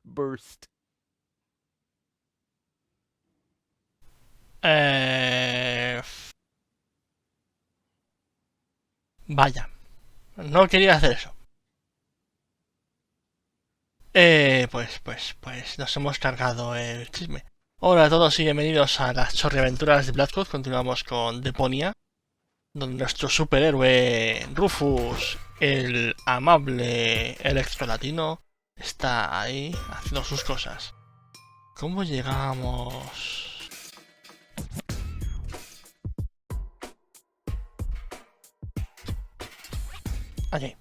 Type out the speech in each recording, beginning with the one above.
Burst. Eh... Vaya, no quería hacer eso. Pues nos hemos cargado el chisme. Hola a todos y bienvenidos a las chorriaventuras de Blackwood. Continuamos con Deponia, donde nuestro superhéroe Rufus, el amable electro latino, está ahí haciendo sus cosas. ¿Cómo llegamos? Allí.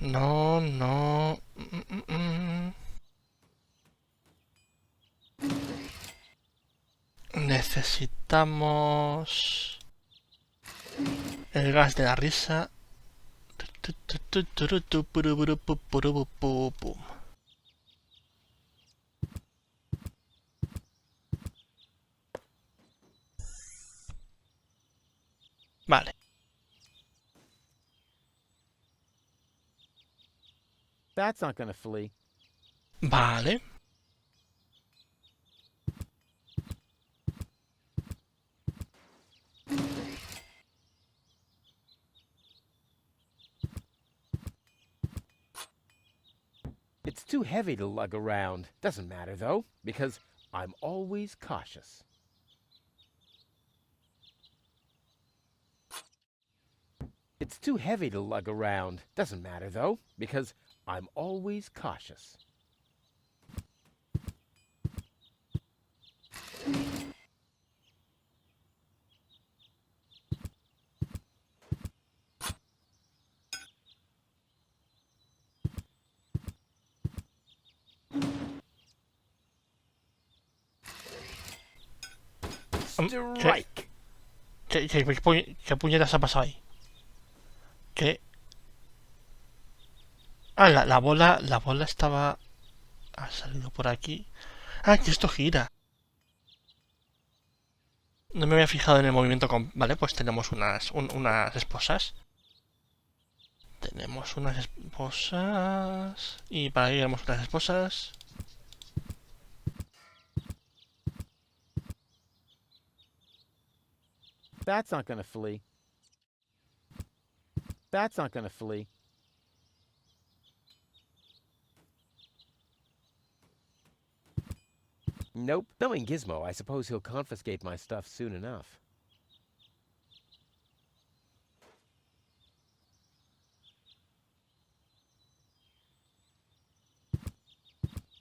No, no. Necesitamos el gas de la risa. Vale, That's not gonna flee. vale. It's too heavy to lug around. Doesn't matter, though, because I'm always cautious. It's too heavy to lug around. Doesn't matter, though, because I'm always cautious. ¿Qué, Strike! qué puñetas ha pasado ahí? ¿Qué? Ah, la bola estaba... Ha salido por aquí. Ah, que esto gira. No me había fijado en el movimiento con... Vale, pues tenemos unas esposas. Tenemos unas esposas... Y para ahí tenemos unas esposas. That's not gonna flee. That's not gonna flee. Nope. Knowing Gizmo, I suppose he'll confiscate my stuff soon enough.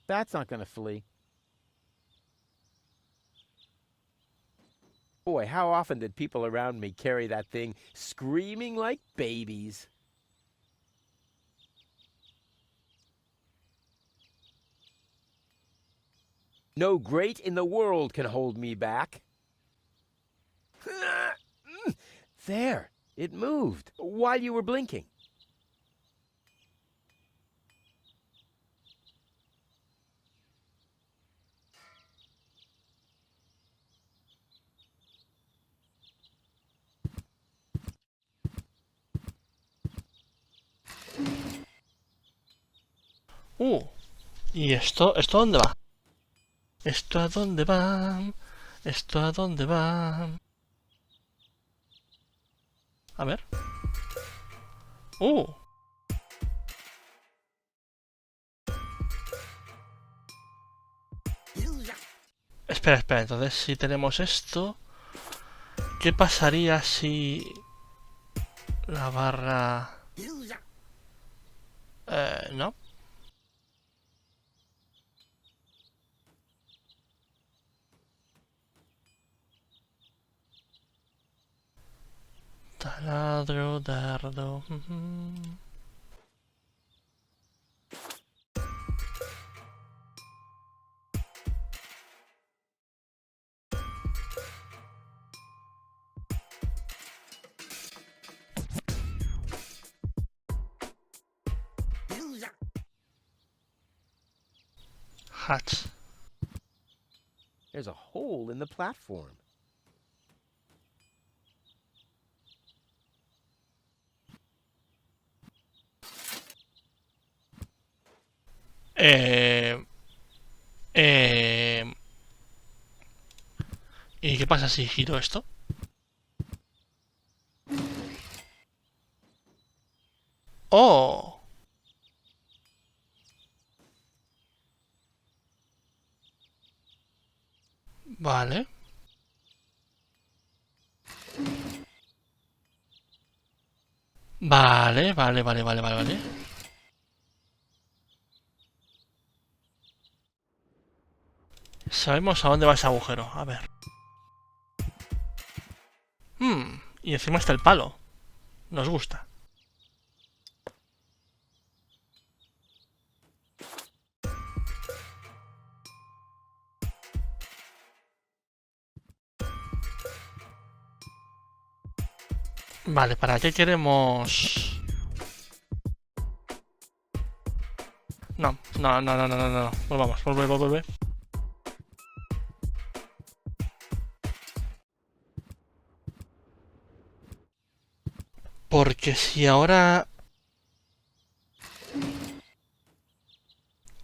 That's not gonna flee. Boy, how often did people around me carry that thing screaming like babies? No great in the world can hold me back. There, it moved while you were blinking. Uh, ¿y esto? ¿Esto a dónde va? ¿Esto a dónde va? ¿Esto a dónde va? A ver. Uh. Espera, espera. Entonces, si tenemos esto, ¿qué pasaría si la barra... no. Taladro, dardo... Hatch. There's a hole in the platform. Eh, eh, ¿Y qué pasa si giro esto? ¡Oh! Vale. Vale. Sabemos a dónde va ese agujero. A ver. Y encima está el palo. Nos gusta. Vale, ¿para qué queremos...? No. Volvamos, vuelve. Porque si ahora...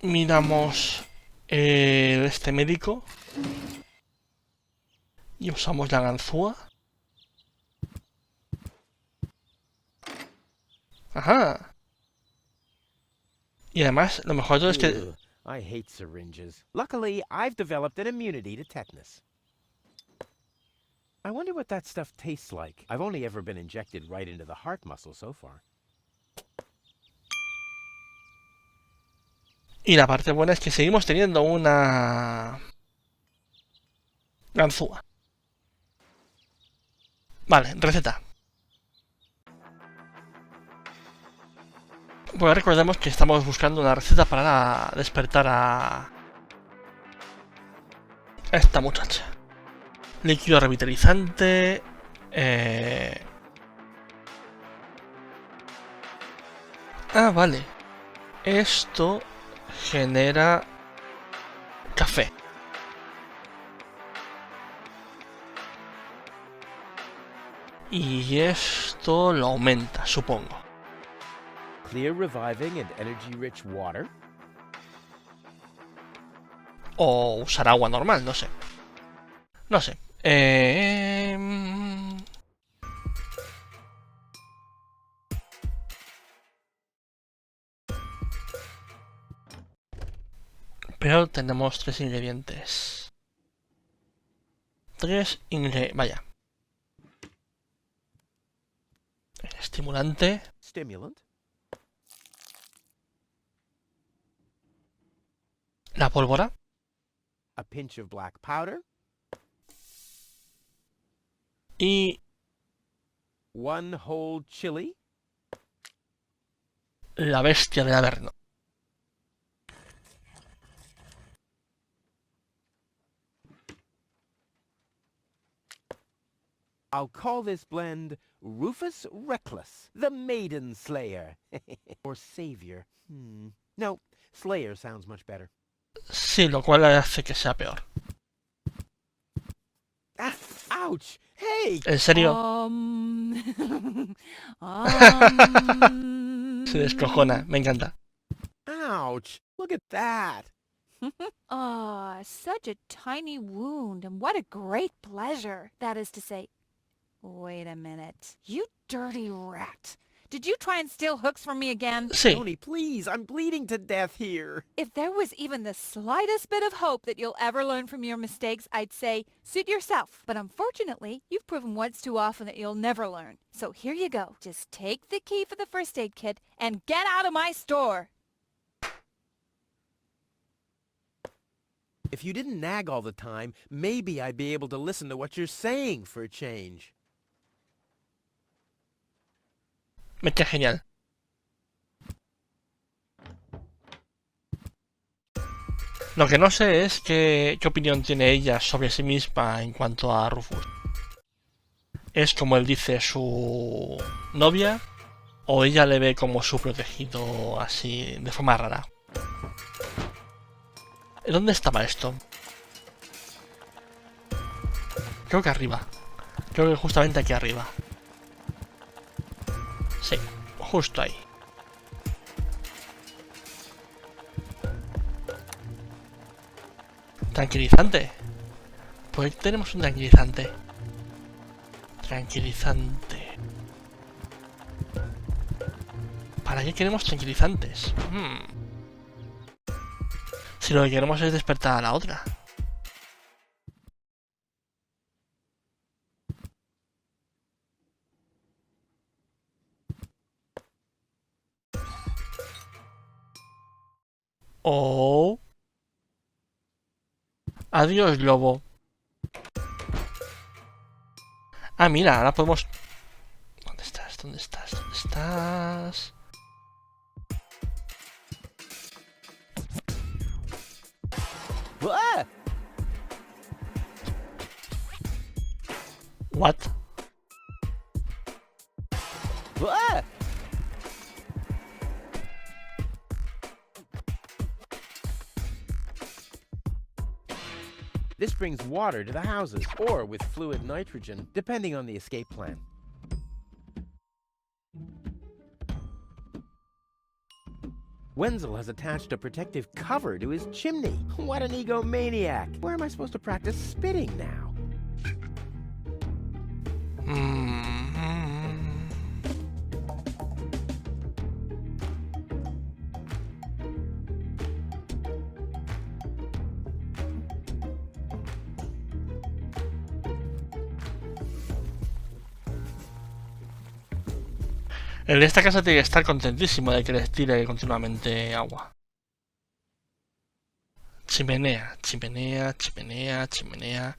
miramos... este médico... y usamos la ganzúa... Ajá. Y además, lo mejor de todo es que... Ugh, I hate syringes. Luckily, I've developed an immunity to tetanus. I wonder what that stuff tastes like. I've only ever been injected right into the heart muscle so far. Y la parte buena es que seguimos teniendo una... ganzúa. Vale, receta. Pues recordemos que estamos buscando una receta para despertar a esta muchacha. Líquido revitalizante. Ah, vale. Esto genera café. Y esto lo aumenta, supongo. Clear, reviving, and energy-rich water. O usar agua normal, no sé. No sé. Pero tenemos 3 ingredientes. Vaya. Estimulante. Stimulant. La pólvora. A pinch of black powder. Y 1 whole chili. la bestia del Abriendo. I'll call this blend Rufus Reckless, the Maiden Slayer. Or Savior. No, Slayer sounds much better. Sí, lo cual hace que sea peor. Ah, ouch! Hey! ¿En serio? Se descojona, me encanta. Ouch! Look at that! Ah, such a tiny wound, and what a great pleasure. That is to say... Wait a minute. You dirty rat. Did you try and steal hooks from me again? Sí. Tony, please, I'm bleeding to death here. If there was even the slightest bit of hope that you'll ever learn from your mistakes, I'd say, suit yourself. But unfortunately, you've proven once too often that you'll never learn. So here you go. Just take the key for the first aid kit and get out of my store. If you didn't nag all the time, maybe I'd be able to listen to what you're saying for a change. Me queda genial. Lo que no sé es qué opinión tiene ella sobre sí misma en cuanto a Rufus. ¿Es como él dice su novia? ¿O ella le ve como su protegido así de forma rara? ¿Dónde estaba esto? Creo que arriba. Creo que justamente aquí arriba. Sí, justo ahí. Tranquilizante. Pues tenemos un tranquilizante. Tranquilizante. ¿Para qué queremos tranquilizantes? Si lo que queremos es despertar a la otra. Oh. Adiós, globo. Ah, mira, ahora podemos... ¿Dónde estás? ¿Dónde estás? ¿Dónde estás? Ah! What? Ah! This brings water to the houses, or with fluid nitrogen, depending on the escape plan. Wenzel has attached a protective cover to his chimney. What an egomaniac! Where am I supposed to practice spitting now? El de esta casa tiene que estar contentísimo de que les tire continuamente agua. Chimenea, chimenea, chimenea, chimenea.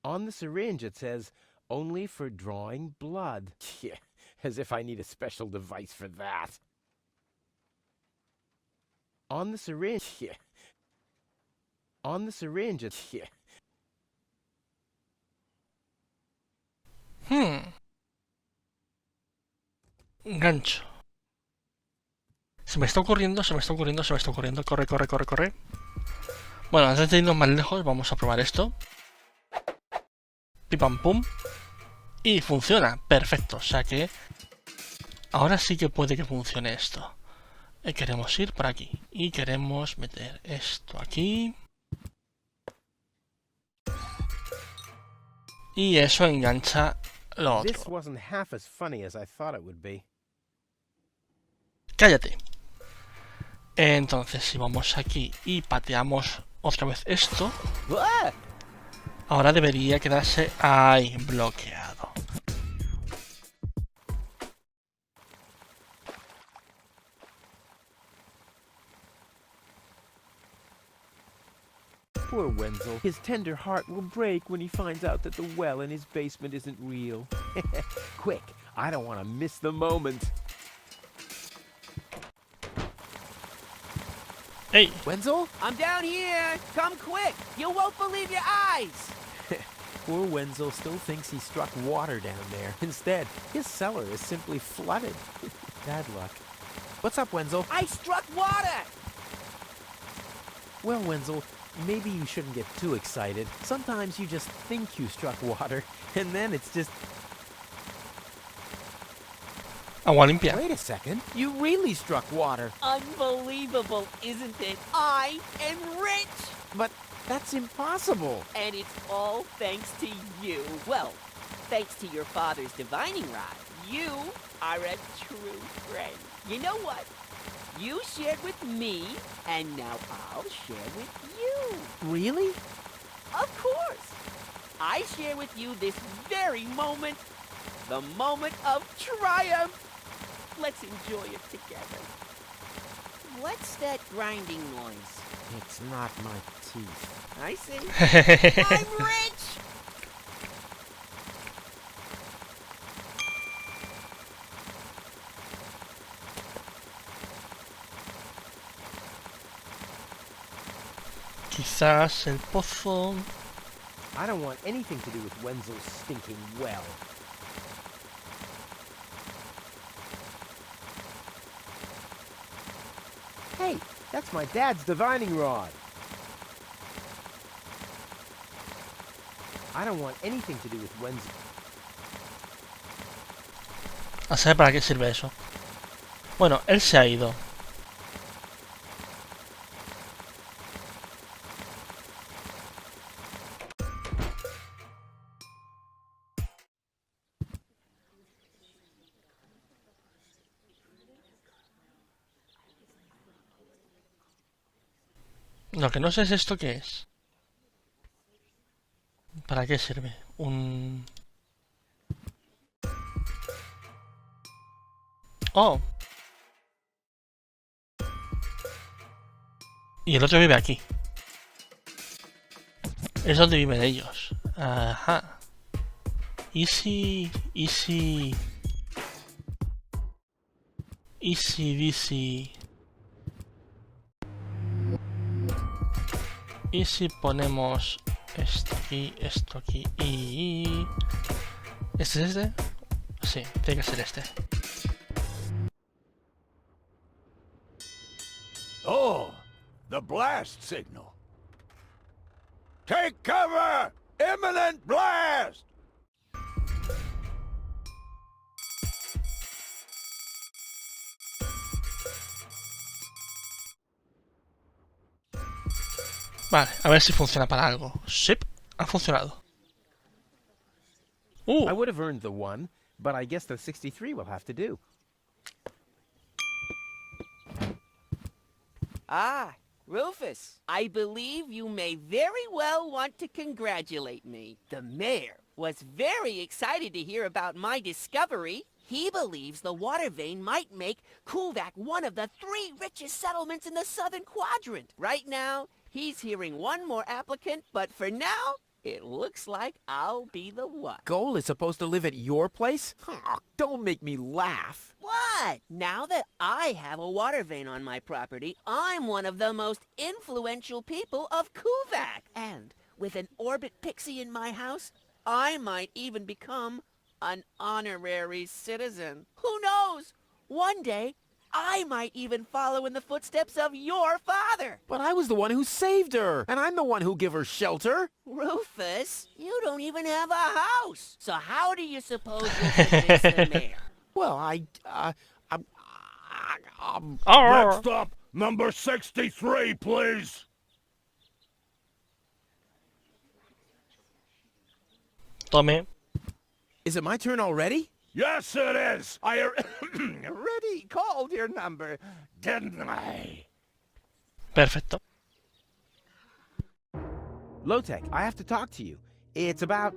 On the syringe it says, only for drawing blood. Yeah, as if I need a special device for that. On the syringe, yeah. On the syringe it's, yeah. Gancho. Se me está ocurriendo, se me está ocurriendo, se me está ocurriendo. Corre, corre, corre, corre. Bueno, antes de irnos más lejos, vamos a probar esto. Pim pam pum. Y funciona, perfecto. O sea que ahora sí que puede que funcione esto. Queremos ir por aquí. Y queremos meter esto aquí. Y eso engancha lo This otro. wasn't half as funny as I thought it would be. Cállate. Entonces, si vamos aquí y pateamos otra vez esto, Ah! ahora debería quedarse ahí, bloqueado. Poor Wenzel. His tender heart will break when he finds out that the well in his basement isn't real. Quick, I don't want to miss the moment. ¡Ey! Wenzel? I'm down here! Come quick! You won't believe your eyes! Poor Wenzel still thinks he struck water down there. Instead, his cellar is simply flooded. Bad luck. What's up, Wenzel? I struck water! Well, Wenzel, maybe you shouldn't get too excited. Sometimes you just think you struck water, and then it's just... Agua limpia. Wait a second. You really struck water. Unbelievable, isn't it? I am rich! But that's impossible. And it's all thanks to you. Well, thanks to your father's divining rod. You are a true friend. You know what? You shared with me, and now I'll share with you. Really? Of course! I share with you this very moment, the moment of triumph. Let's enjoy it together. What's that grinding noise? It's not my teeth. I see. I'm rich! Quizás el pozo. I don't want anything to do with Wenzel's stinking well. Hey, that's my dad's divining rod. I don't want anything to do with Wednesday. A saber para qué sirve eso. Bueno, él se ha ido. Lo que no sé es esto qué es. ¿Para qué sirve? Oh. Y el otro vive aquí. Es donde viven ellos. Ajá. Easy DC. Y si ponemos esto aquí y... ¿Este es este? Sí, tiene que ser este. Oh, the blast signal. Take cover! Imminent blast! Vale, a ver si funciona para algo. Sí, ha funcionado. I would have earned the 1, but I guess the 63 will have to do. Ah, Rufus, I believe you may very well want to congratulate me. The mayor was very excited to hear about my discovery. He believes the water vein might make Kuvak one of the 3 richest settlements in the southern quadrant. Right now, he's hearing one more applicant, but for now, it looks like I'll be the one. Goal is supposed to live at your place? Oh, don't make me laugh. What? Now that I have a water vein on my property, I'm one of the most influential people of Kuvak. And with an orbit pixie in my house, I might even become an honorary citizen. Who knows? One day, I might even follow in the footsteps of your father. But I was the one who saved her, and I'm the one who gave her shelter. Rufus, you don't even have a house. So how do you suppose you'll convince the mayor? Well, Next up, number 63, please. Tome. Is it my turn already? Yes, it is. I already called your number, didn't I? Perfecto. Low-Tech, I have to talk to you. It's about...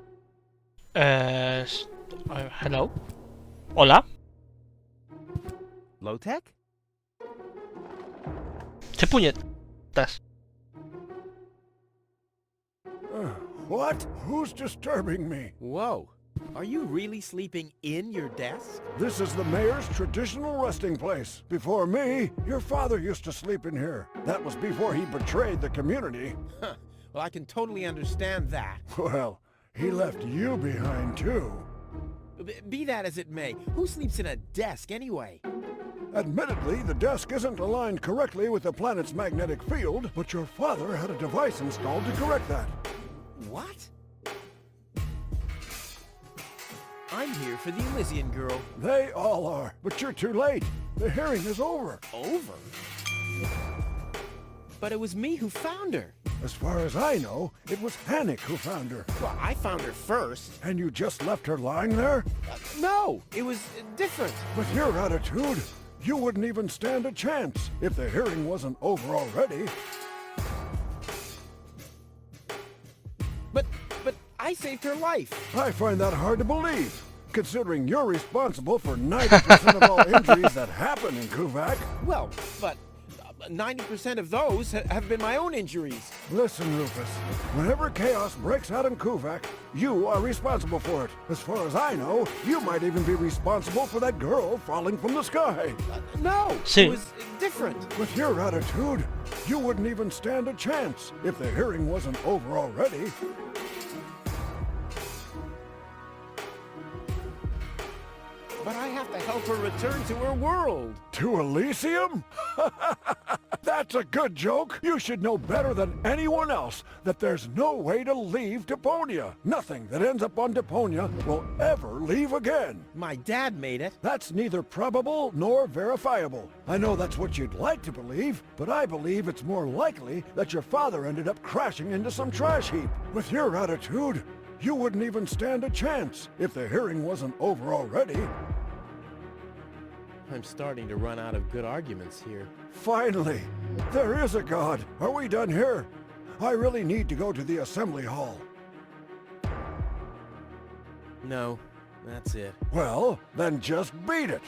Hello. Hola. Low-Tech? ¿Qué puñetas? What? Who's disturbing me? Whoa. Are you really sleeping in your desk? This is the mayor's traditional resting place. Before me, your father used to sleep in here. That was before he betrayed the community. Huh. Well, I can totally understand that. Well, he left you behind, too. Be that as it may, who sleeps in a desk anyway? Admittedly, the desk isn't aligned correctly with the planet's magnetic field, but your father had a device installed to correct that. What? I'm here for the Elysian girl. They all are, but you're too late. The hearing is over. Over? But it was me who found her. As far as I know, it was Hannick who found her. Well, I found her first. And you just left her lying there? No, it was different. With your attitude, you wouldn't even stand a chance if the hearing wasn't over already. But I saved her life. I find that hard to believe, considering you're responsible for 90% of all injuries that happen in Kuvak. Well, but 90% of those have been my own injuries. Listen, Rufus, whenever chaos breaks out in Kuvak, you are responsible for it. As far as I know, you might even be responsible for that girl falling from the sky. No, Sí. it was different. With your attitude, you wouldn't even stand a chance if the hearing wasn't over already. But I have to help her return to her world. To Elysium? That's a good joke. You should know better than anyone else that there's no way to leave Deponia. Nothing that ends up on Deponia will ever leave again. My dad made it. That's neither probable nor verifiable. I know that's what you'd like to believe, but I believe it's more likely that your father ended up crashing into some trash heap. With your attitude, you wouldn't even stand a chance if the hearing wasn't over already. I'm starting to run out of good arguments here. Finally! There is a God! Are we done here? I really need to go to the assembly hall. No, that's it. Well, then just beat it!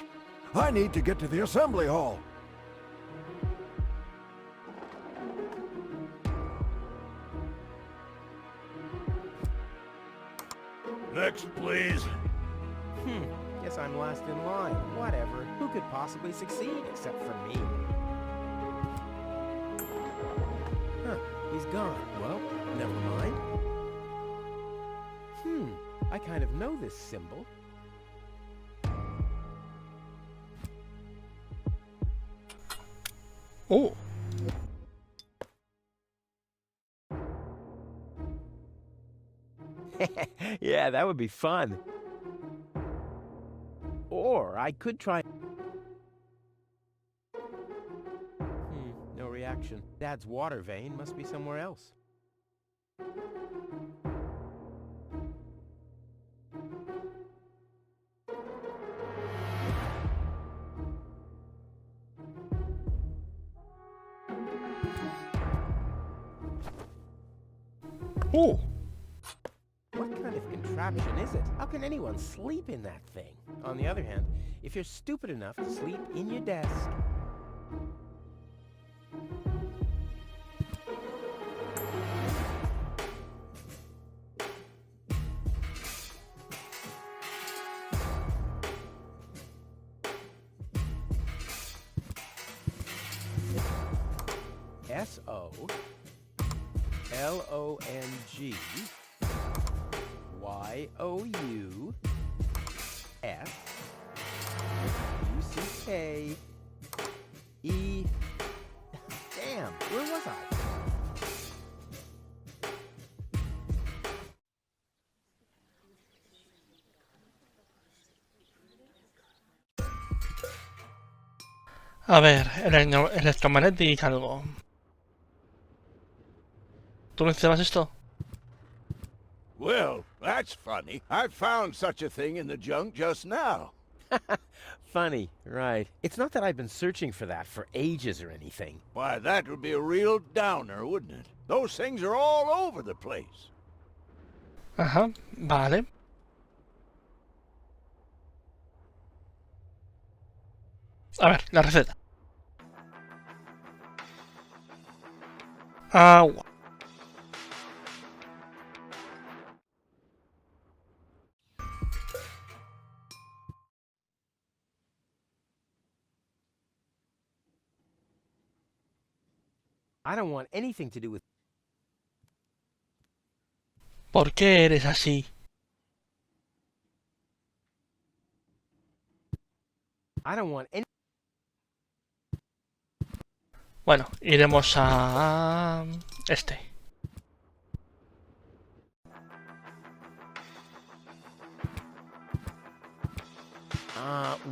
I need to get to the assembly hall. Next, please. Guess I'm last in line. Whatever. Who could possibly succeed except for me? Huh, he's gone. Well, never mind. I kind of know this symbol. Oh. Yeah, that would be fun. Or I could try... no reaction. Dad's water vein must be somewhere else. Oh. What kind of contraption is it? How can anyone sleep in that thing? On the other hand, if you're stupid enough to sleep in your desk... S-O-L-O-N-G Y-O-U-F-U-C-K-E... Damn, where was I? A ver, electromagnético algo. ¿Tú necesitabas esto? Well, that's funny. I found such a thing in the junk just now. Funny, right. It's not that I've been searching for that for ages or anything. Why, that would be a real downer, wouldn't it? Those things are all over the place. Ajá, vale. A ver, la receta. Agua. I don't want anything to do with... ¿Por qué eres así? I don't want any... Bueno, iremos a... este.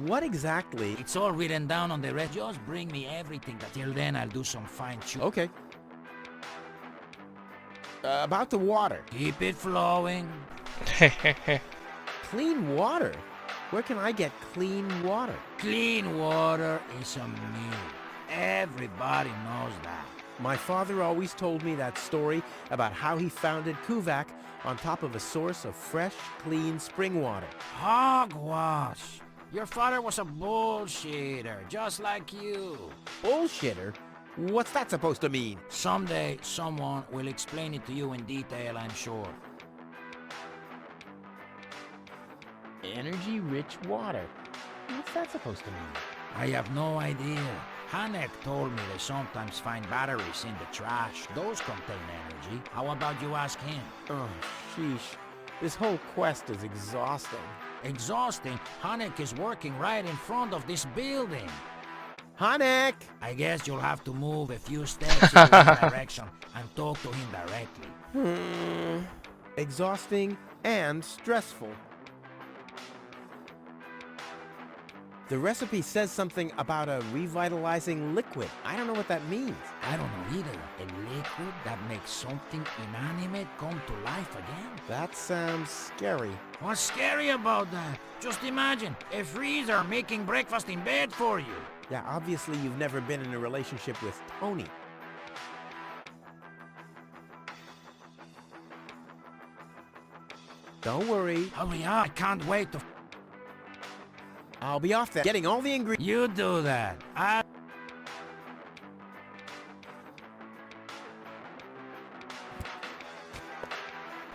What exactly... It's all written down on the red. Just bring me everything. Till then, I'll do some fine-tuning. Okay. About the water. Keep it flowing. Jejeje. Clean water? Where can I get clean water? Clean water is a myth. Everybody knows that. My father always told me that story about how he founded Kuvak on top of a source of fresh, clean spring water. Hogwash. Your father was a bullshitter, just like you. Bullshitter? What's that supposed to mean? Someday, someone will explain it to you in detail, I'm sure. Energy-rich water. What's that supposed to mean? I have no idea. Hanek told me they sometimes find batteries in the trash. Those contain energy. How about you ask him? Oh, sheesh. This whole quest is exhausting. Exhausting? Hanek is working right in front of this building. Hanek! I guess you'll have to move a few steps in his direction and talk to him directly. Exhausting and stressful. The recipe says something about a revitalizing liquid. I don't know what that means. I don't know either. A liquid that makes something inanimate come to life again? That sounds scary. What's scary about that? Just imagine, a freezer making breakfast in bed for you. Yeah, obviously you've never been in a relationship with Tony. Don't worry. Hurry up, I can't wait to... I'll be off there getting all the ingredients. You do that.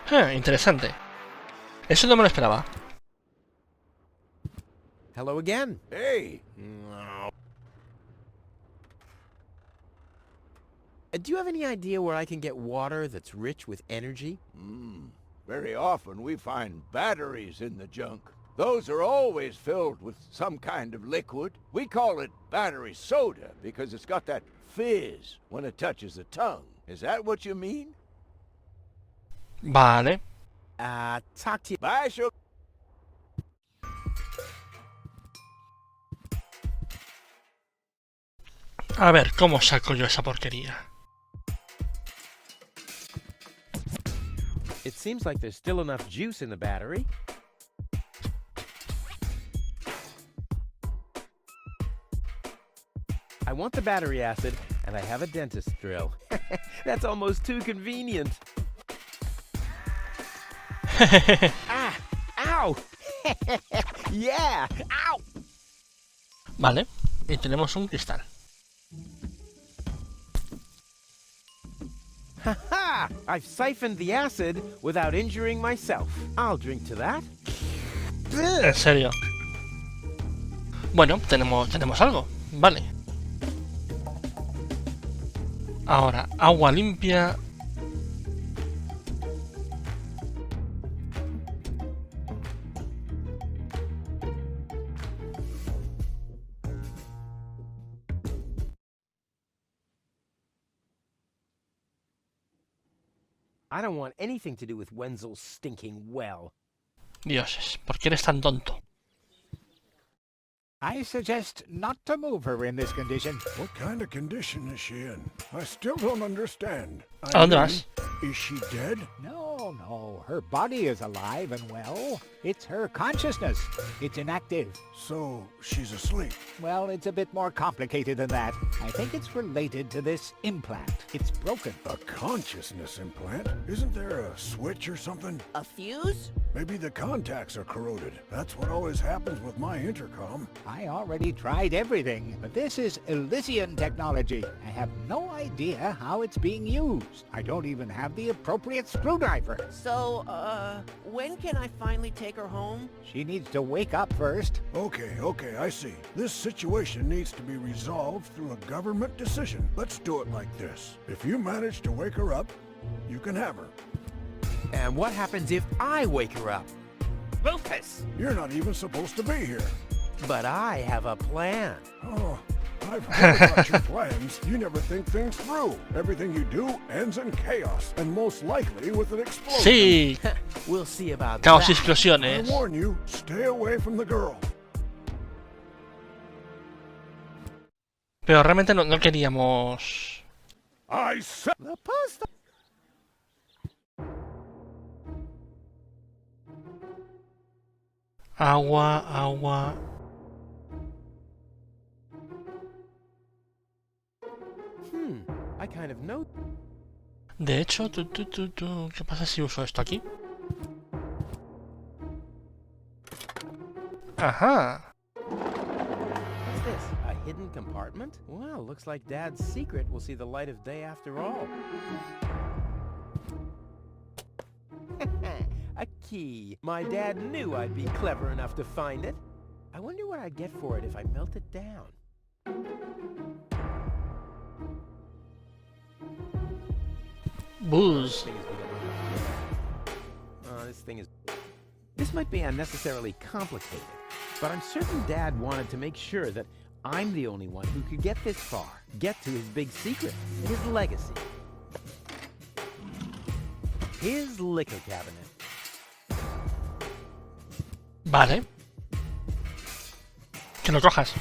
Interesante. Eso no me lo esperaba. Hello again. Hey, Do you have any idea where I can get water that's rich with energy? very often we find batteries in the junk. Those are always filled with some kind of liquid. We call it battery soda because it's got that fizz when it touches the tongue. Is that what you mean? Vale. Talk to you. Bye, Sugar. A ver, ¿cómo saco yo esa porquería? It seems like there's still enough juice in the battery. I want the battery acid, and I have a dentist drill. That's almost too convenient. Ah! Ow! Yeah! Ow! Vale. Y tenemos un cristal. Ha! I've siphoned the acid without injuring myself. I'll drink to that. En serio. Bueno, tenemos algo. Vale. Ahora, agua limpia. I don't want anything to do with Wenzel's stinking well. Dioses, ¿por qué eres tan tonto? I suggest not to move her in this condition. What kind of condition is she in? I still don't understand. ¿A dónde vas? Is she dead? No, her body is alive and well. It's her consciousness. It's inactive. So, she's asleep. Well, it's a bit more complicated than that. I think it's related to this implant. It's broken. A consciousness implant? Isn't there a switch or something? A fuse? Maybe the contacts are corroded. That's what always happens with my intercom. I already tried everything, but this is Elysian technology. I have no idea how it's being used. I don't even have the appropriate screwdriver. So, when can I finally take her home? She needs to wake up first. Okay, I see. This situation needs to be resolved through a government decision. Let's do it like this. If you manage to wake her up, you can have her. And what happens if I wake her up? Rufus! You're not even supposed to be here. But I have a plan. Oh, I've heard about your plans. You never think things through. Everything you do ends in chaos, and most likely with an explosion. Sí, We'll see about caos y that. I explosiones. warn you, stay away from the girl. Pero realmente no queríamos... I said... The post. Agua. I kind of know. De hecho, ¿qué pasa si uso esto aquí? Ajá. What's this? A hidden compartment? Well, looks like Dad's secret will see the light of day after all. A key. My dad knew I'd be clever enough to find it. I wonder what I'd get for it if I melt it down. Buzz. This might be unnecessarily complicated, but I'm certain Dad wanted to make sure that I'm the only one who could get this far. Get to his big secret, his legacy. His liquor cabinet. Vale. Que lo cojas.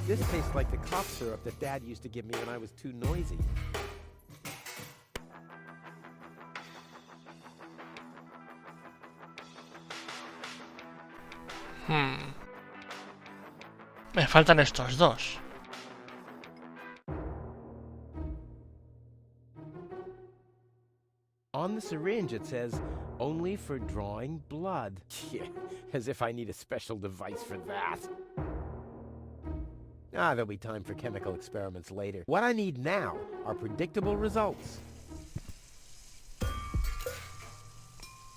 This tastes like the cough syrup that Dad used to give me when I was too noisy. Me faltan estos dos. On the syringe it says, only for drawing blood. Yeah, as if I need a special device for that. There'll be time for chemical experiments later. What I need now are predictable results.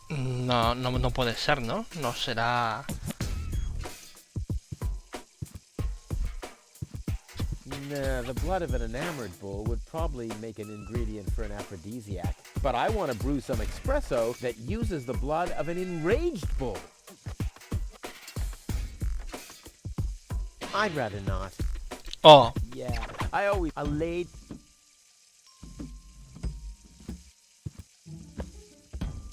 No puede ser, ¿no? No será... Nah, the blood of an enamored bull would probably make an ingredient for an aphrodisiac. But I want to brew some espresso that uses the blood of an enraged bull. I'd rather not. Oh, Yeah, I laid...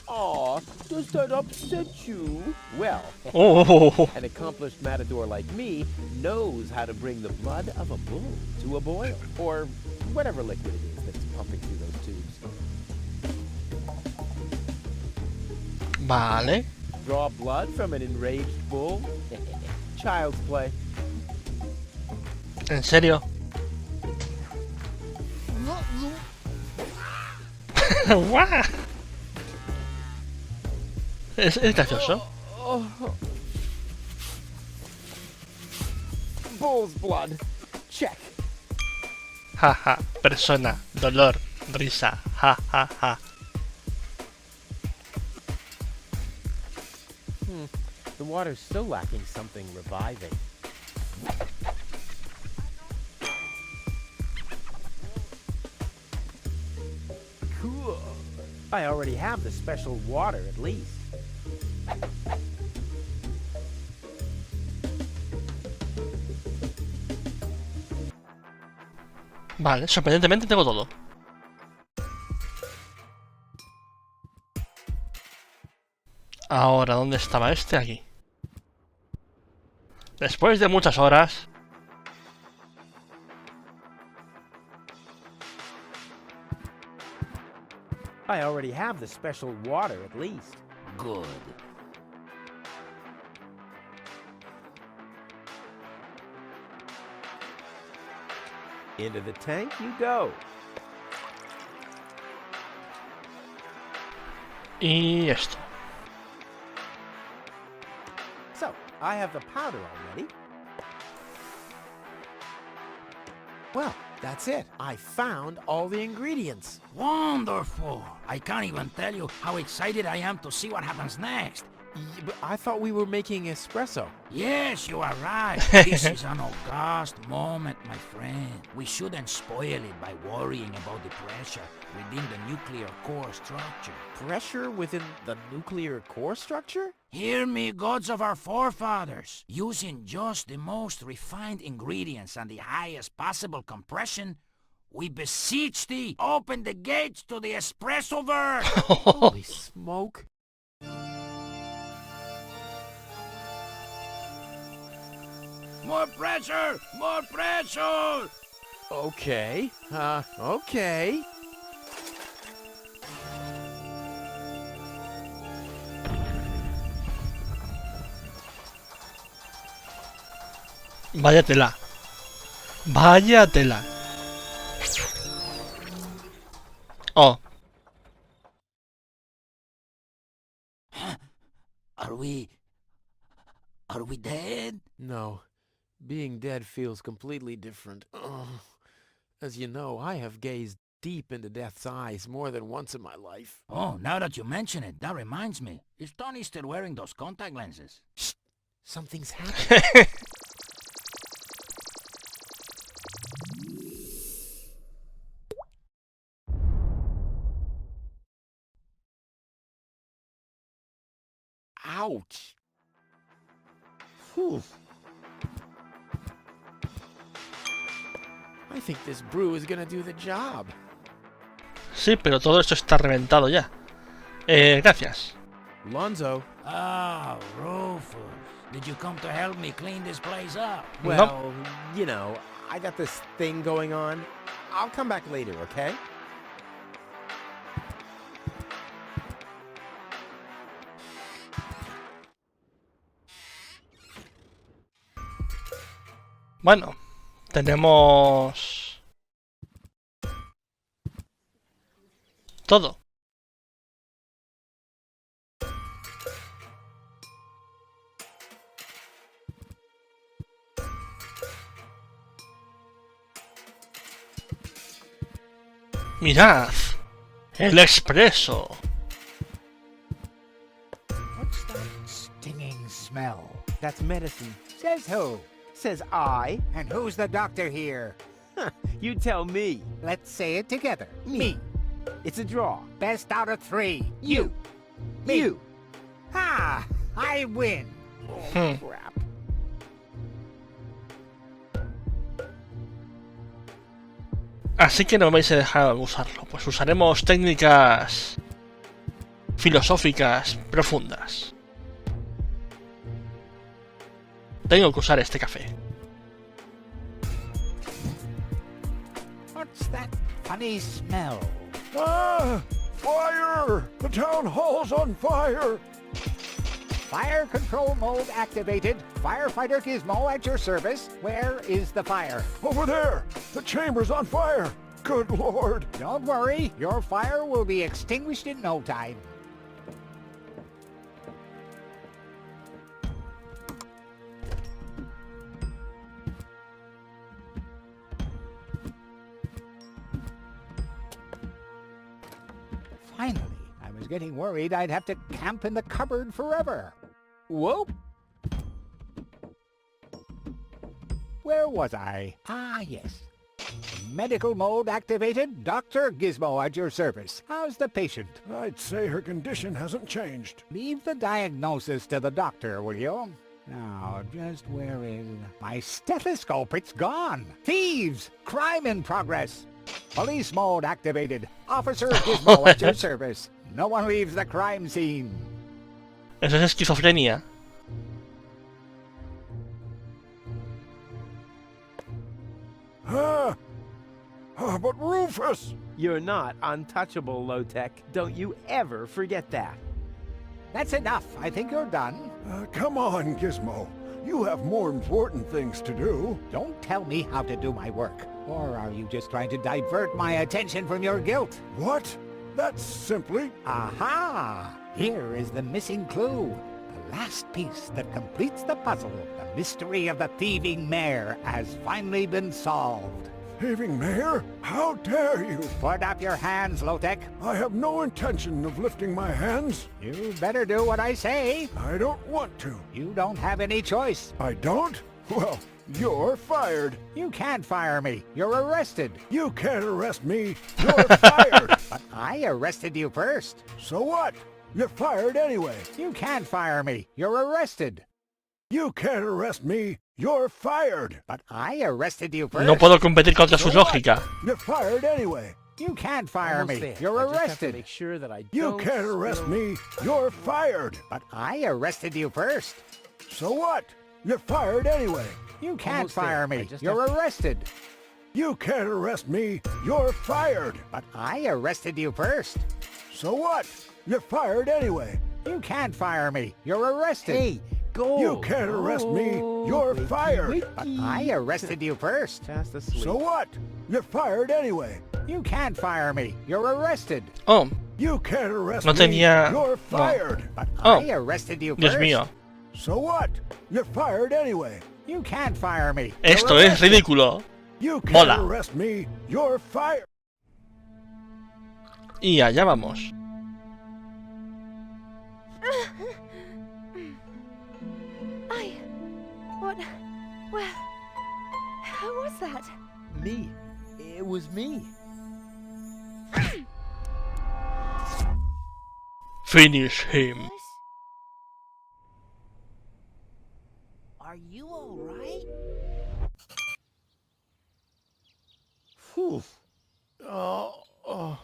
Aw, does that upset you? Well, oh. an accomplished matador like me knows how to bring the blood of a bull to a boil, or whatever liquid it is that's pumping through those tubes. Vale. Draw blood from an enraged bull? Child's play. ¿En serio? Guau. Es gracioso. Bull's blood. Check. Jaja. Persona. Dolor. Risa. Ja, ja, ja. The water's still lacking something reviving. Cool. I already have the special water at least. Vale, sorprendentemente tengo todo. Ahora, ¿dónde estaba este? Aquí. Después de muchas horas... I already have the special water at least. Good. Into the tank you go. Y esto. So, I have the powder already. Well, that's it. I found all the ingredients. Wonderful! I can't even tell you how excited I am to see what happens next. But I thought we were making espresso. Yes, you are right. This is an august moment, my friend. We shouldn't spoil it by worrying about the pressure within the nuclear core structure. Pressure within the nuclear core structure? Hear me, gods of our forefathers. Using just the most refined ingredients and the highest possible compression, we beseech thee, open the gates to the expressoverse! Holy smoke. More pressure! More pressure! Okay. Okay. Vaya tela. Vaya tela. Oh. Are we dead? No. Being dead feels completely different. Ugh. As you know, I have gazed deep into death's eyes more than once in my life. Oh, now that you mention it, that reminds me. Is Tony still wearing those contact lenses? Shh! Something's happening. Ouch. Whew. I think this brew is gonna do the job. Sí, pero todo esto está reventado ya. Gracias. Lonzo. Oh, Rufus. Did you come to help me clean this place up? Well, you know, I got this thing going on. I'll come back later, okay? Bueno, tenemos todo. Mirad, el expreso. What's that stinging smell? That's medicine. Says who? Says I. And who's the doctor here? You tell me. Let's say it together. Me. It's a draw. Best out of 3. You. Me. You. Ha! I win. Crap. Así que no me vais a dejar usarlo. Pues usaremos técnicas filosóficas profundas. Tengo que usar este café. What's that funny smell? Ah! Fire! The town hall's on fire! Fire control mode activated. Firefighter Gizmo at your service. Where is the fire? Over there! The chamber's on fire! Good Lord! Don't worry, your fire will be extinguished in no time. Finally, I was getting worried I'd have to camp in the cupboard forever. Whoa. Where was I? Ah, yes. Medical mode activated. Dr. Gizmo at your service. How's the patient? I'd say her condition hasn't changed. Leave the diagnosis to the doctor, will you? Now, just where is... My stethoscope, it's gone! Thieves! Crime in progress! Police mode activated. Officer Gizmo at your service. No one leaves the crime scene. Eso es esquizofrenia. But Rufus! You're not untouchable, Low-Tech. Don't you ever forget that. That's enough. I think you're done. Come on, Gizmo. You have more important things to do. Don't tell me how to do my work. Or are you just trying to divert my attention from your guilt? What? That's simply... Aha! Here is the missing clue. The last piece that completes the puzzle. The mystery of the thieving mare has finally been solved. Thieving mare? How dare you! Put up your hands, Low-Tech. I have no intention of lifting my hands. You better do what I say. I don't want to. You don't have any choice. I don't? Well, you're fired. You can't fire me. You're arrested. You can't arrest me. You're fired. But I arrested you first. So what? You're fired anyway. You can't fire me. You're arrested. You can't arrest me. You're fired. But I arrested you first. No puedo competir contra su So what? lógica. You're fired anyway. You can't fire Almost me. there. You're I just have to arrested. make sure that I You don't can't arrest spill- me. You're fired. But I arrested you first. So what? You're fired anyway. You can't Almost there. fire I me. just You're have to- arrested. You can't arrest me. You're fired. But I arrested you first. So what? You're fired anyway. You can't fire me. You're arrested. Hey, go. You can't arrest me. You're wakey, fired. wakey. But I arrested you first. Fast asleep. So what? You're fired anyway. You can't fire me. You're arrested. Oh, You can't arrest No me. tenía- You're no. fired. But Oh. I arrested you Dios first. mío. So what? You're fired anyway. You can't fire me. Esto You're es arrested. ridículo. You can't Mola. arrest me. You're fired. Y allá vamos. Well, who was that? Me. It was me. Finish him. Oh.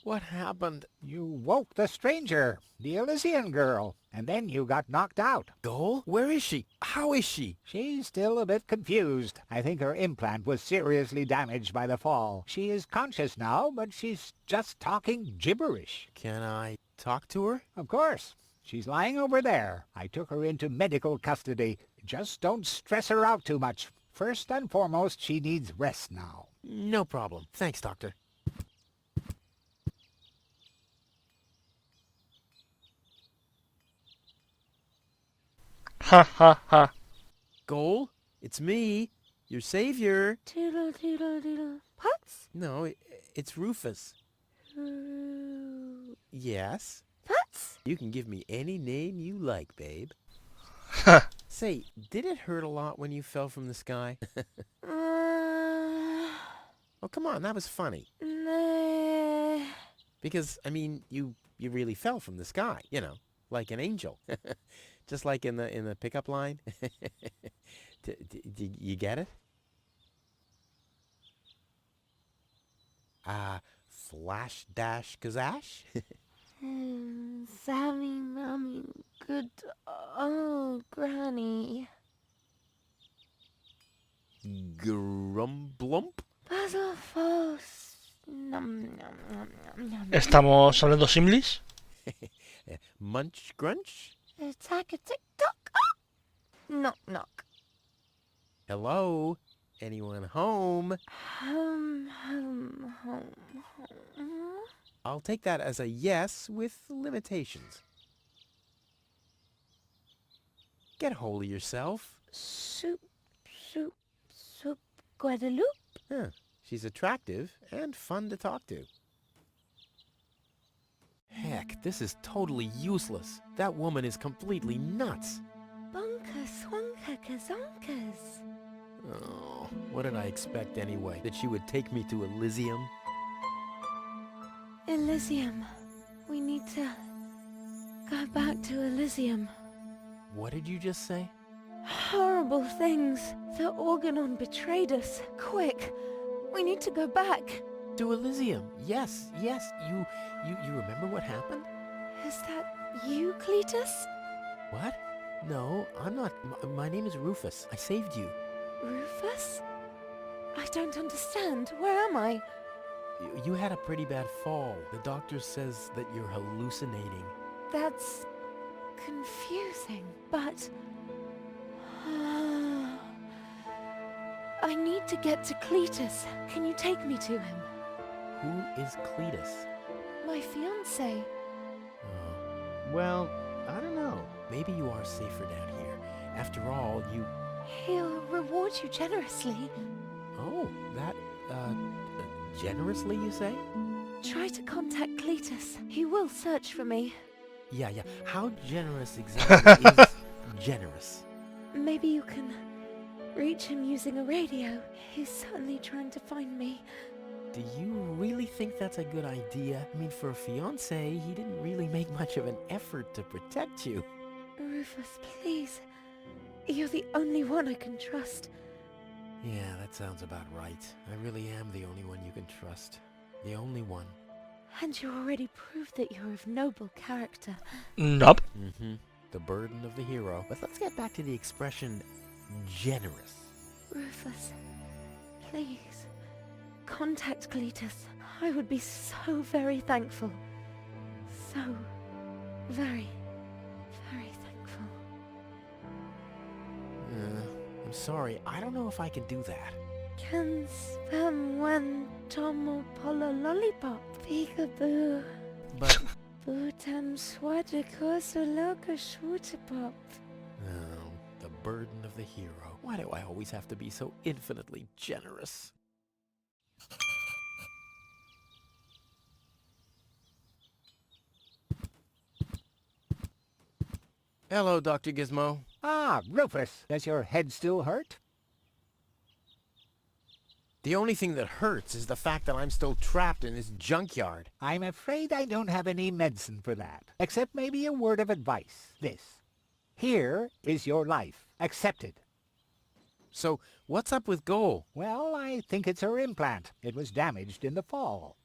What happened? You woke the stranger, the Elysian girl, and then you got knocked out. Goal? Where is she? How is she? She's still a bit confused. I think her implant was seriously damaged by the fall. She is conscious now, but she's just talking gibberish. Can I talk to her? Of course. She's lying over there. I took her into medical custody. Just don't stress her out too much. First and foremost, she needs rest now. No problem. Thanks, Doctor. Ha ha ha. Goal? It's me, your savior. Doodle doodle doodle. Puts? No, it's Rufus. Yes? Puts? You can give me any name you like, babe. Ha. Say, did it hurt a lot when you fell from the sky? Oh, come on, that was funny. Nah. Because, I mean, you really fell from the sky, you know, like an angel. Just like in the pickup line. You get it? Flash dash kazash? Sammy, mommy, good old granny. Grumblump? Puzzle false. Nom, nom, nom, nom, nom. ¿Estamos hablando simlis? Munch grunch? Attack a tick-tock. Ah! Knock, knock. Hello? Anyone home? Home, home, home, home. I'll take that as a yes with limitations. Get hold of yourself. Soup, soup, soup, Guadeloupe. Huh. She's attractive and fun to talk to. Heck, this is totally useless. That woman is completely nuts. Bonkers, wonkers, zonkers. Oh, what did I expect anyway? That she would take me to Elysium? Elysium. We need to go back to Elysium. What did you just say? Horrible things. The Organon betrayed us. Quick, we need to go back. To Elysium. Yes. You remember what happened? Is that you, Cletus? What? No, I'm not. My name is Rufus. I saved you. Rufus? I don't understand. Where am I? You had a pretty bad fall. The doctor says that you're hallucinating. That's confusing, but... I need to get to Cletus. Can you take me to him? Who is Cletus? My fiancé. Oh. Well, I don't know. Maybe you are safer down here. After all, you... He'll reward you generously. Oh, that, generously, you say? Try to contact Cletus. He will search for me. Yeah. How generous exactly is generous? Maybe you can reach him using a radio. He's certainly trying to find me. Do you really think that's a good idea? I mean, for a fiancé, he didn't really make much of an effort to protect you. Rufus, please. You're the only one I can trust. Yeah, that sounds about right. I really am the only one you can trust. The only one. And you already proved that you're of noble character. Nope. Mm-hmm. The burden of the hero. But let's get back to the expression generous. Rufus, please. Contact Cletus. I would be so very thankful. So very, very thankful. I'm sorry. I don't know if I can do that. Can spam one tomo polo lollipop. Peekaboo. But... Bootam swadikoso loka shwootapop. Oh, the burden of the hero. Why do I always have to be so infinitely generous? Hello, Dr. Gizmo. Ah, Rufus, does your head still hurt? The only thing that hurts is the fact that I'm still trapped in this junkyard. I'm afraid I don't have any medicine for that, except maybe a word of advice. This. Here is your life. Accept it. So, what's up with Goal? Well, I think it's her implant. It was damaged in the fall.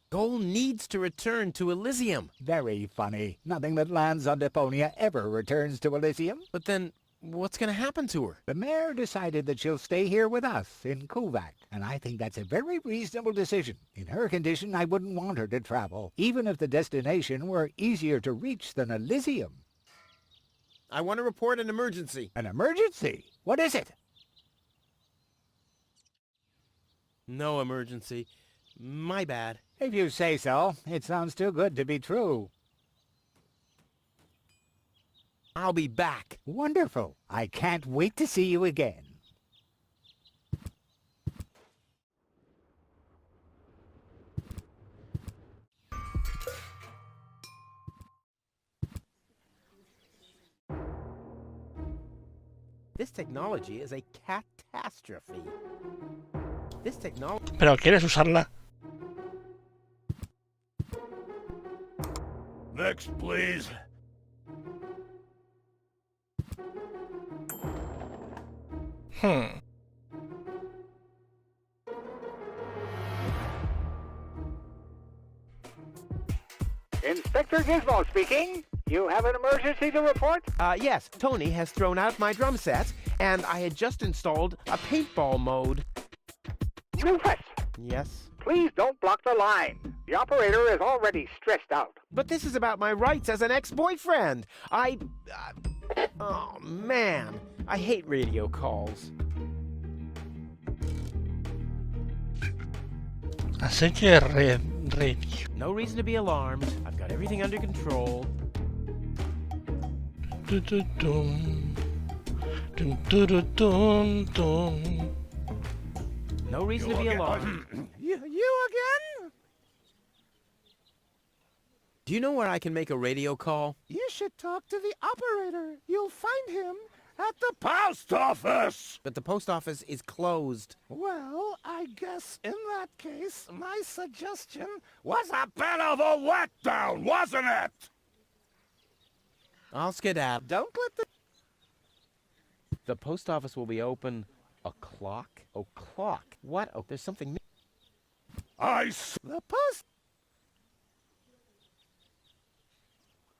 Goal needs to return to Elysium. Very funny. Nothing that lands on Deponia ever returns to Elysium. But then, what's going to happen to her? The mayor decided that she'll stay here with us in Kuvak, and I think that's a very reasonable decision. In her condition, I wouldn't want her to travel, even if the destination were easier to reach than Elysium. I want to report an emergency. An emergency? What is it? No emergency. My bad. If you say so. It sounds too good to be true. I'll be back. Wonderful. I can't wait to see you again. This technology is a catastrophe. This technology... Pero ¿quieres usarla? Next, please. Inspector Gizmo speaking. You have an emergency to report? Yes, Tony has thrown out my drum set, and I had just installed a paintball mode. Rufus, Yes? please don't block the line. The operator is already stressed out. But this is about my rights as an ex-boyfriend. Oh, man. I hate radio calls. Así que review. No reason to be alarmed. I've got everything under control. Dun, dun, dun, dun, dun, dun. No reason to be alarmed. You again? Do you know where I can make a radio call? You should talk to the operator. You'll find him at the post office. But the post office is closed. Well, I guess in that case, my suggestion was a bit of a letdown, wasn't it? I'll skedaddle. Don't let the... The post office will be open o'clock? O'clock? What? Oh, there's something... The post...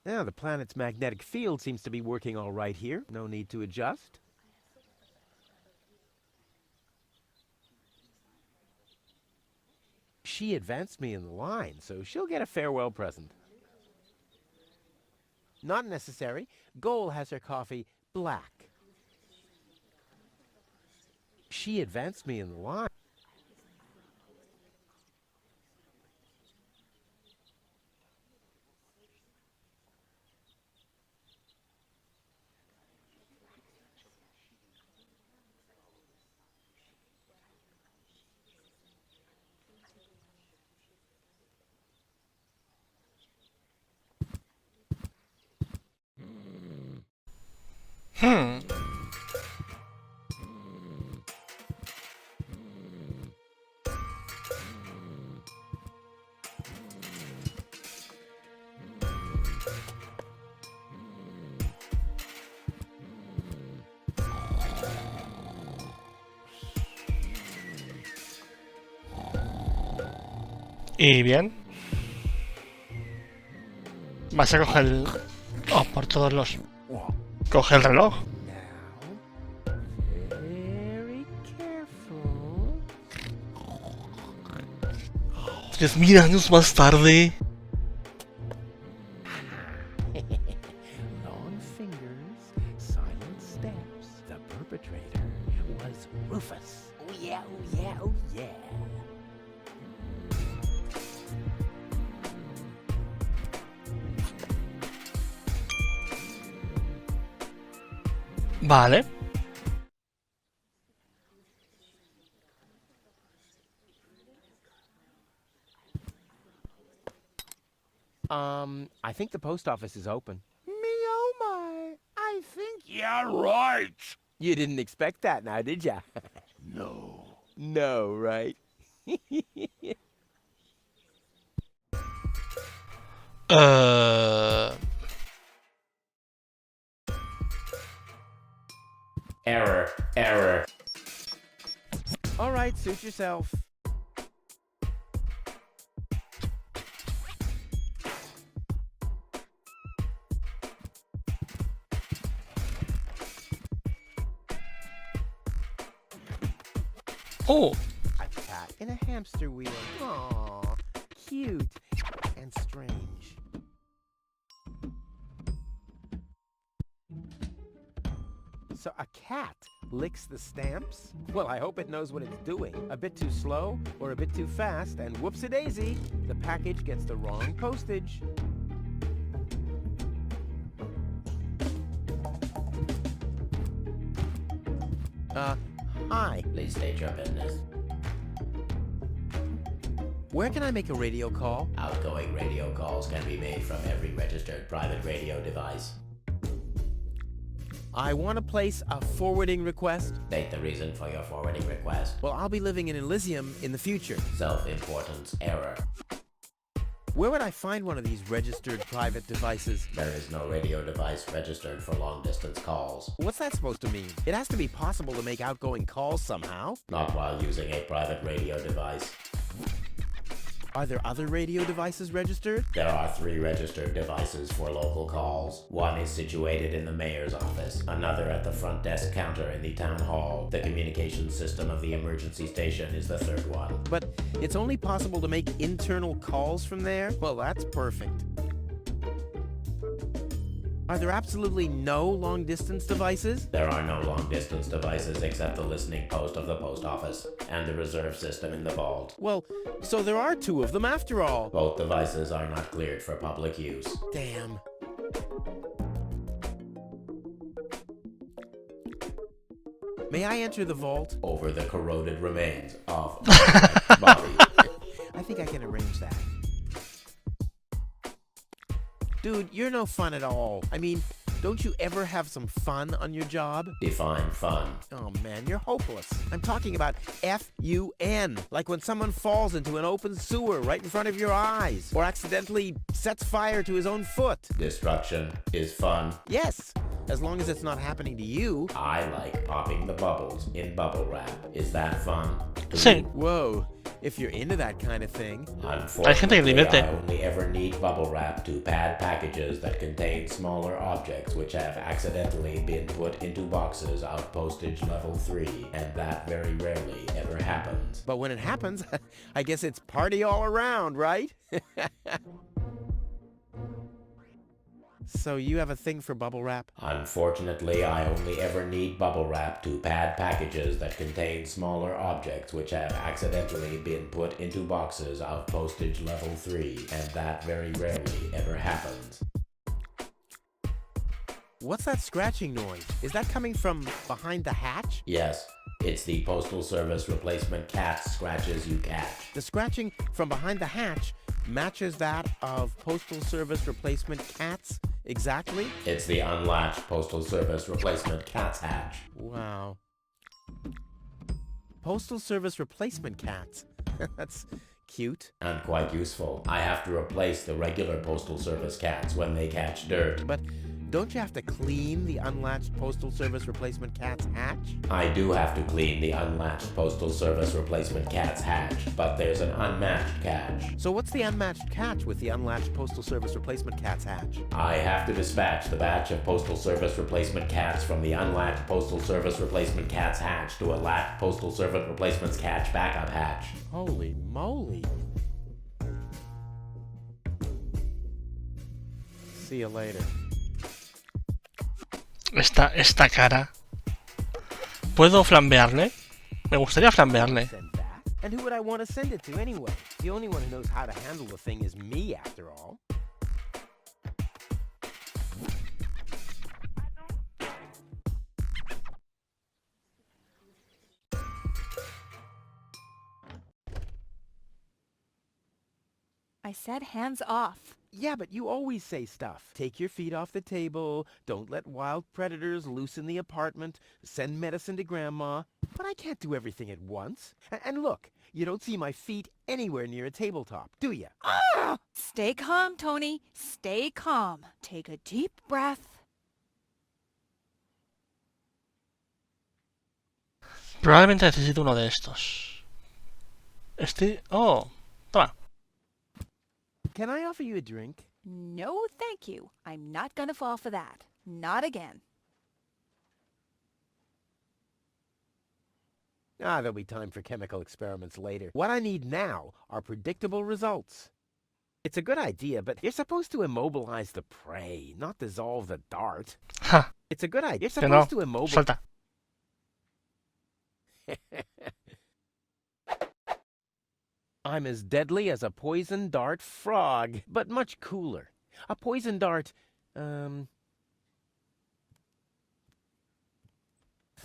Yeah, the planet's magnetic field seems to be working all right here. No need to adjust. She advanced me in the line, so she'll get a farewell present. Not necessary. Goal has her coffee black. She advanced me in the line. Y bien. Vas a coger el... Oh, por todos los... Coge el reloj. Now, very careful. 3000 años más tarde. Long fingers, silent steps. The perpetrator was Rufus. Oh yeah, oh yeah, oh yeah. Vale. I think the post office is open. Me oh my, I think you're right. You didn't expect that now, did ya? No. No, right? Error. Error. All right, suit yourself. Oh, A cat in a hamster wheel. Aww, cute and strange. So a cat licks the stamps? Well, I hope it knows what it's doing. A bit too slow or a bit too fast, and whoops-a-daisy, the package gets the wrong postage. Hi. Please state your business. Where can I make a radio call? Outgoing radio calls can be made from every registered private radio device. I want to place a forwarding request. State the reason for your forwarding request. Well, I'll be living in Elysium in the future. Self-importance error. Where would I find one of these registered private devices? There is no radio device registered for long-distance calls. What's that supposed to mean? It has to be possible to make outgoing calls somehow. Not while using a private radio device. Are there other radio devices registered? There are 3 registered devices for local calls. One is situated in the mayor's office, another at the front desk counter in the town hall. The communications system of the emergency station is the 3rd one. But it's only possible to make internal calls from there? Well, that's perfect. Are there absolutely no long-distance devices? There are no long-distance devices except the listening post of the post office and the reserve system in the vault. Well, so there are 2 of them after all. Both devices are not cleared for public use. Damn. May I enter the vault? Over the corroded remains of body. I think I can arrange that. Dude, you're no fun at all. I mean, don't you ever have some fun on your job? Define fun. Oh man, you're hopeless. I'm talking about F-U-N. Like when someone falls into an open sewer right in front of your eyes. Or accidentally sets fire to his own foot. Destruction is fun. Yes, as long as it's not happening to you. I like popping the bubbles in bubble wrap. Is that fun? sí. Whoa, if you're into that kind of thing. Hay gente que le Unfortunately, divierte. I only ever need bubble wrap to pad packages that contain smaller objects which have accidentally been put into boxes of postage level 3, and that very rarely ever happens. But when it happens, I guess it's party all around, right? So you have a thing for bubble wrap? Unfortunately, I only ever need bubble wrap to pad packages that contain smaller objects which have accidentally been put into boxes of postage level 3, and that very rarely ever happens. What's that scratching noise? Is that coming from behind the hatch? Yes, it's the Postal Service replacement cat scratches you catch. The scratching from behind the hatch matches that of Postal Service replacement cats exactly? It's the unlatched Postal Service replacement cat's hatch. Wow. Postal Service replacement cats. That's cute. And quite useful. I have to replace the regular Postal Service cats when they catch dirt. But don't you have to clean the unlatched Postal Service replacement cat's hatch? I do have to clean the unlatched Postal Service replacement cat's hatch, but there's an unmatched catch. So what's the unmatched catch with the unlatched Postal Service replacement cat's hatch? I have to dispatch the batch of Postal Service replacement cats from the unlatched Postal Service replacement cat's hatch to a latched Postal Service replacement cat's backup hatch. Holy moly. See you later. Esta cara. ¿Puedo flambearle? Me gustaría flambearle. Send that. And who would I want to send it to anyway? The only one who knows how to handle the thing is me, after all. I said hands off. Yeah, but you always say stuff. Take your feet off the table, don't let wild predators loose in the apartment, send medicine to Grandma. But I can't do everything at once. And look, you don't see my feet anywhere near a tabletop, do you? Stay calm, Tony. Stay calm. Take a deep breath. Probablemente necesito uno de estos. Oh, toma. Can I offer you a drink? No, thank you. I'm not gonna fall for that. Not again. There'll be time for chemical experiments later. What I need now are predictable results. It's a good idea, but you're supposed to immobilize the prey, not dissolve the dart. Ja, It's a good idea. You're que no. supposed to immobilize... Salta. I'm as deadly as a poison dart frog, but much cooler. A poison dart,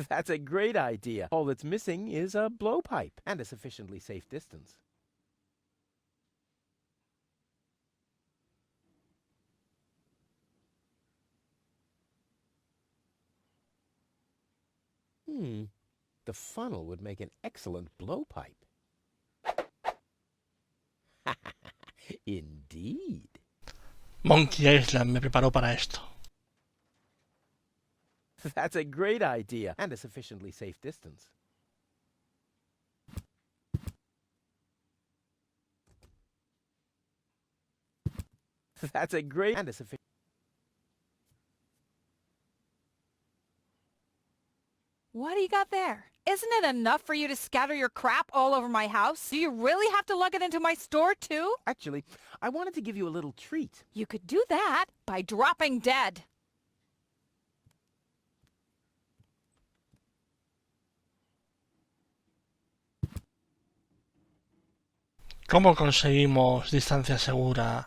That's a great idea. All that's missing is a blowpipe and a sufficiently safe distance. The funnel would make an excellent blowpipe. Indeed. Monkey Island me preparó para esto. That's a great idea and a sufficiently safe distance. That's a great and a sufficient... What do you got there? Isn't it enough for you to scatter your crap all over my house? Do you really have to lug it into my store, too? Actually, I wanted to give you a little treat. You could do that by dropping dead. ¿Cómo conseguimos distancia segura?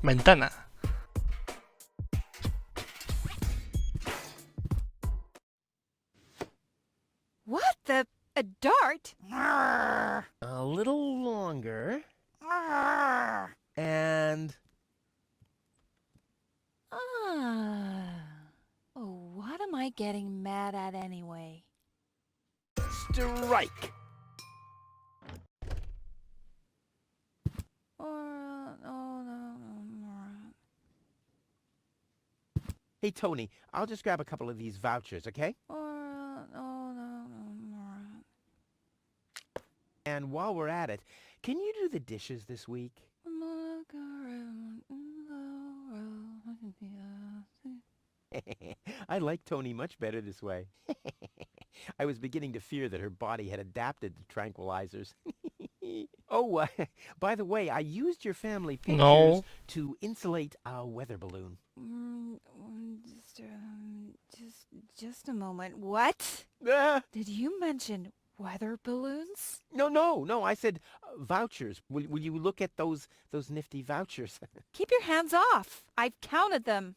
Ventana. What the... a dart? A little longer. And... Oh, what am I getting mad at anyway? strike! Hey, Tony, I'll just grab a couple of these vouchers, okay? And while we're at it, can you do the dishes this week? I like Tony much better this way. I was beginning to fear that her body had adapted to tranquilizers. Oh, by the way, I used your family pictures to insulate a weather balloon. Just a moment. What? Did you mention weather balloons? No. I said vouchers. Will you look at those nifty vouchers? Keep your hands off. I've counted them.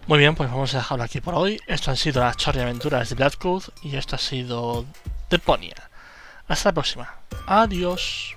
Muy bien, pues vamos a dejarlo aquí por hoy. Esto han sido las chorri aventuras de Bloodcode y esto ha sido Deponia. Hasta la próxima. Adiós.